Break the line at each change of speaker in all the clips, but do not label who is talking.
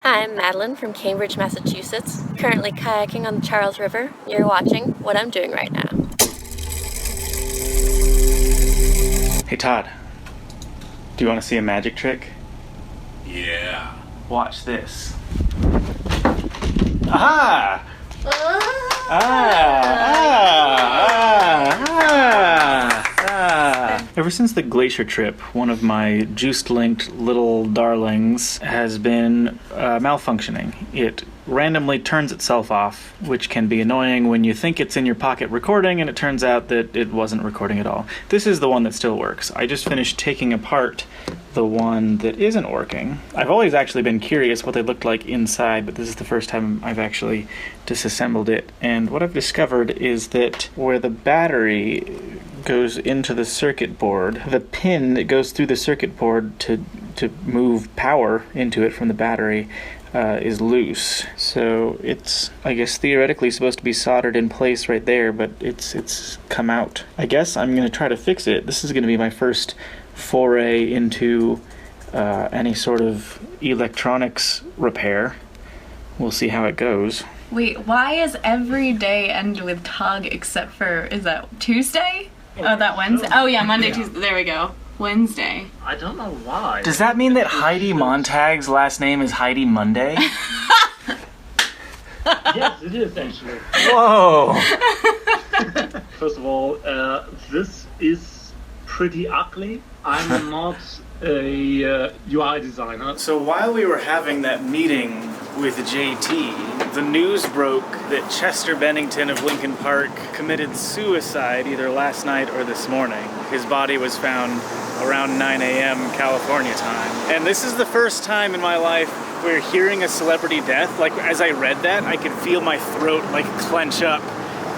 Hi, I'm Madeleine from Cambridge, Massachusetts, currently kayaking on the Charles River. You're watching what I'm doing right now.
Hey Todd, do you want to see a magic trick?
Yeah.
Watch this. Aha! Ever since the glacier trip, one of my juice-linked little darlings has been malfunctioning. It randomly turns itself off, which can be annoying when you think it's in your pocket recording and it turns out that it wasn't recording at all. This is the one that still works. I just finished taking apart the one that isn't working. I've always actually been curious what they looked like inside, but this is the first time I've actually disassembled it. And what I've discovered is that where the battery goes into the circuit board, the pin that goes through the circuit board to move power into it from the battery is loose. So it's, I guess, theoretically supposed to be soldered in place right there, but it's come out. I guess I'm going to try to fix it. This is going to be my first foray into any sort of electronics repair. We'll see how it goes.
Wait, why is every day end with tug except for, is that Tuesday? Oh, that Wednesday? Oh yeah, Monday, Tuesday, there we go. Wednesday.
I don't know why.
Does that mean that Heidi Montag's last name is Heidi Monday?
Yes, it is actually.
Whoa!
First of all, this is pretty ugly. I'm not a UI designer.
So while we were having that meeting with JT, the news broke that Chester Bennington of Lincoln Park committed suicide either last night or this morning. His body was found around 9 a.m. California time. And this is the first time in my life where hearing a celebrity death, like as I read that, I could feel my throat like clench up,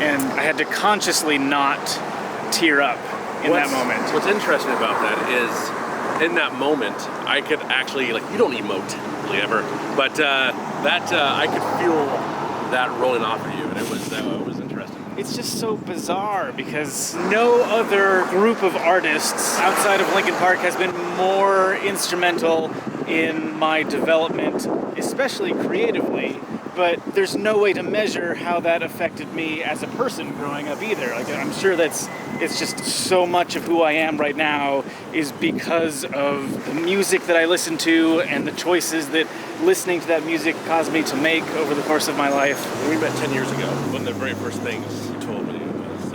and I had to consciously not tear up in that moment.
What's interesting about that is, in that moment, I could actually, like, you don't emote really ever, but I could feel that rolling off of you, and it was interesting.
It's just so bizarre because no other group of artists outside of Lincoln Park has been more instrumental in my development, especially creatively. But there's no way to measure how that affected me as a person growing up either. Like, I'm sure it's just so much of who I am right now is because of the music that I listen to and the choices that listening to that music caused me to make over the course of my life.
When we met 10 years ago, one of the very first things you told me was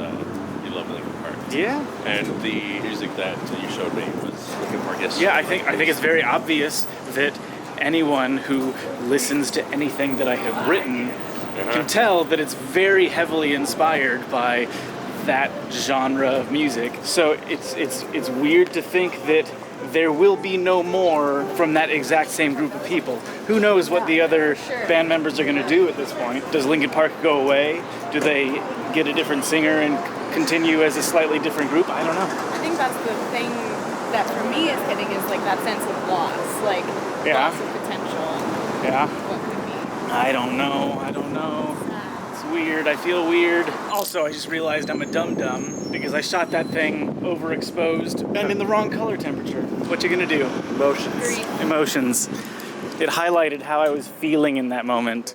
you love Lincoln Park.
Yeah.
And the music that you showed me was Lincoln Park. Yes.
Yeah, I think it's very obvious that anyone who listens to anything that I have written can tell that it's very heavily inspired by that genre of music. So it's weird to think that there will be no more from that exact same group of people. Who knows what the other band members are going to do at this point? Does Lincoln Park go away? Do they get a different singer and continue as a slightly different group? I don't know.
I think that's the thing that for me is hitting is like that sense of loss, like loss of potential.
Yeah.
What could be.
I don't know. It's weird. I feel weird. Also, I just realized I'm a dum-dum because I shot that thing overexposed and in the wrong color temperature. What you gonna do?
Emotions.
Emotions. It highlighted how I was feeling in that moment.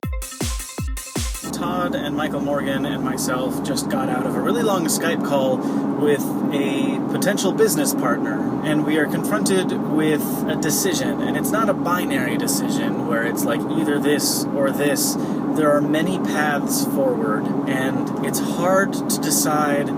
Todd and Michael Morgan and myself just got out of a really long Skype call with a potential business partner, and we are confronted with a decision, and it's not a binary decision where it's like either this or this. There are many paths forward, and it's hard to decide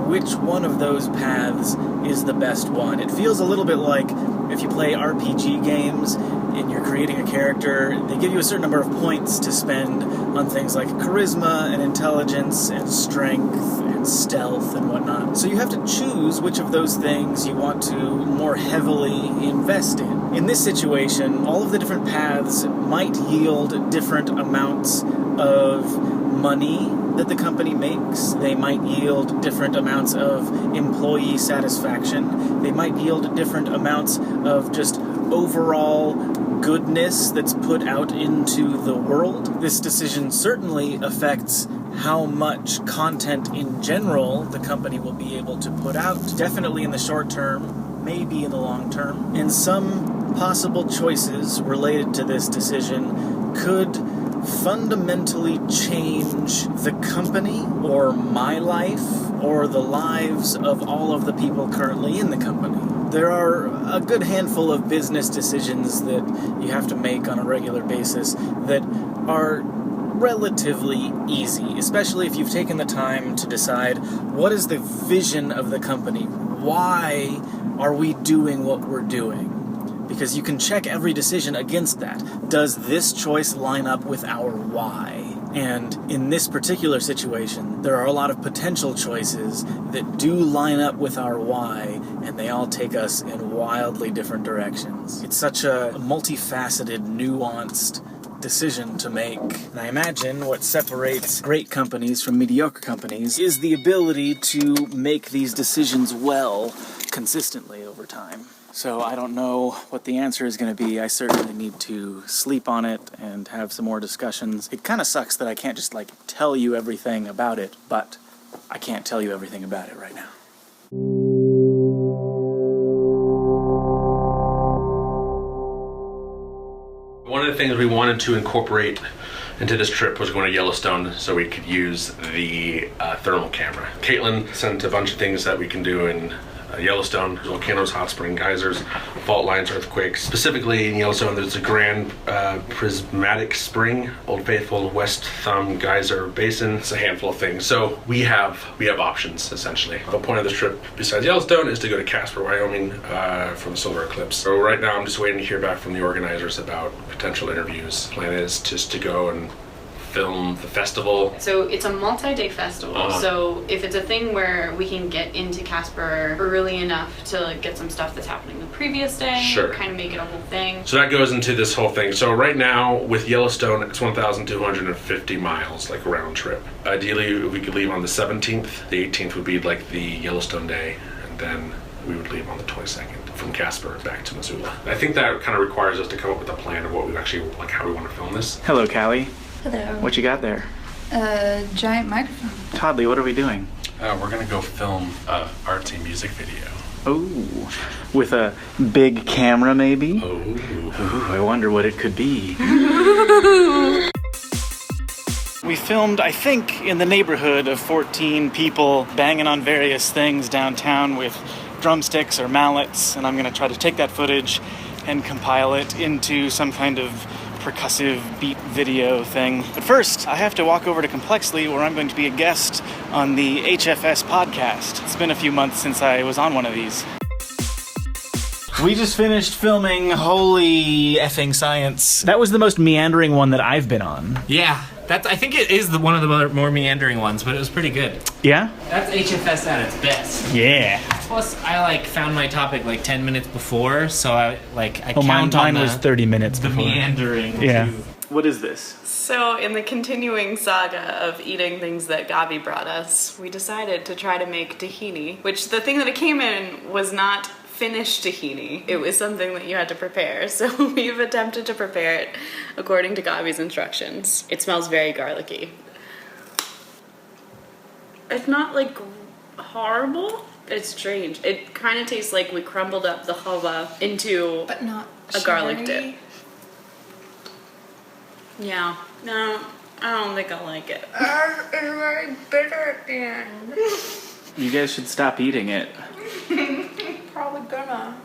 which one of those paths is the best one. It feels a little bit like if you play RPG games and you're creating a character, they give you a certain number of points to spend on things like charisma and intelligence and strength and stealth and whatnot. So you have to choose which of those things you want to more heavily invest in. In this situation, all of the different paths might yield different amounts of money that the company makes. They might yield different amounts of employee satisfaction. They might yield different amounts of just overall goodness that's put out into the world. This decision certainly affects how much content in general the company will be able to put out, definitely in the short term, maybe in the long term. And some possible choices related to this decision could fundamentally change the company, or my life, or the lives of all of the people currently in the company. There are a good handful of business decisions that you have to make on a regular basis that are relatively easy, especially if you've taken the time to decide what is the vision of the company. Why are we doing what we're doing? Because you can check every decision against that. Does this choice line up with our why? And in this particular situation, there are a lot of potential choices that do line up with our why, and they all take us in wildly different directions. It's such a multifaceted, nuanced decision to make. And I imagine what separates great companies from mediocre companies is the ability to make these decisions well, consistently over time. So I don't know what the answer is going to be. I certainly need to sleep on it and have some more discussions. It kind of sucks that I can't just tell you everything about it, but I can't tell you everything about it right now.
One of the things we wanted to incorporate into this trip was going to Yellowstone so we could use the thermal camera. Katelyn sent a bunch of things that we can do in Yellowstone: volcanoes, hot spring geysers, fault lines, earthquakes. Specifically in Yellowstone, there's a Grand Prismatic Spring, Old Faithful, West Thumb Geyser Basin. It's a handful of things. So we have options, essentially. The point of this trip, besides Yellowstone, is to go to Casper, Wyoming for the solar eclipse. So right now I'm just waiting to hear back from the organizers about potential interviews. The plan is just to go and film the festival.
So it's a multi-day festival. So if it's a thing where we can get into Casper early enough to get some stuff that's happening the previous day,
Sure.
kind of make it a whole thing.
So that goes into this whole thing. So right now with Yellowstone, it's 1,250 miles, round trip. Ideally, we could leave on the 17th. The 18th would be the Yellowstone day, and then we would leave on the 22nd from Casper back to Missoula. I think that kind of requires us to come up with a plan of what we actually, how we want to film this.
Hello, Callie.
Hello.
What you got there?
A giant microphone.
Toddley, what are we doing?
We're gonna go film a artsy music video.
Oh, with a big camera, maybe?
Oh.
Ooh, I wonder what it could be. We filmed, I think, in the neighborhood of 14 people banging on various things downtown with drumsticks or mallets, and I'm going to try to take that footage and compile it into some kind of percussive beat video thing. But first, I have to walk over to Complexly, where I'm going to be a guest on the HFS podcast. It's been a few months since I was on one of these. We just finished filming Holy Effing Science. That was the most meandering one that I've been on.
Yeah, I think it is one of the more meandering ones, but it was pretty good.
Yeah?
That's HFS at its best.
Yeah.
Plus, I found my topic 10 minutes before, so I count
mine
on
was 30 minutes
the
before.
meandering.
Yeah.
Too.
What is this?
So in the continuing saga of eating things that Gabi brought us, we decided to try to make tahini, which the thing that it came in was not finished tahini. It was something that you had to prepare. So we've attempted to prepare it according to Gabi's instructions. It smells very garlicky. It's not horrible. It's strange. It kind of tastes like we crumbled up the halwa into
But not
a garlic
sugary.
dip. Yeah. No, I don't think I like it.
It's very bitter at the end.
You guys should stop eating it.
Probably gonna.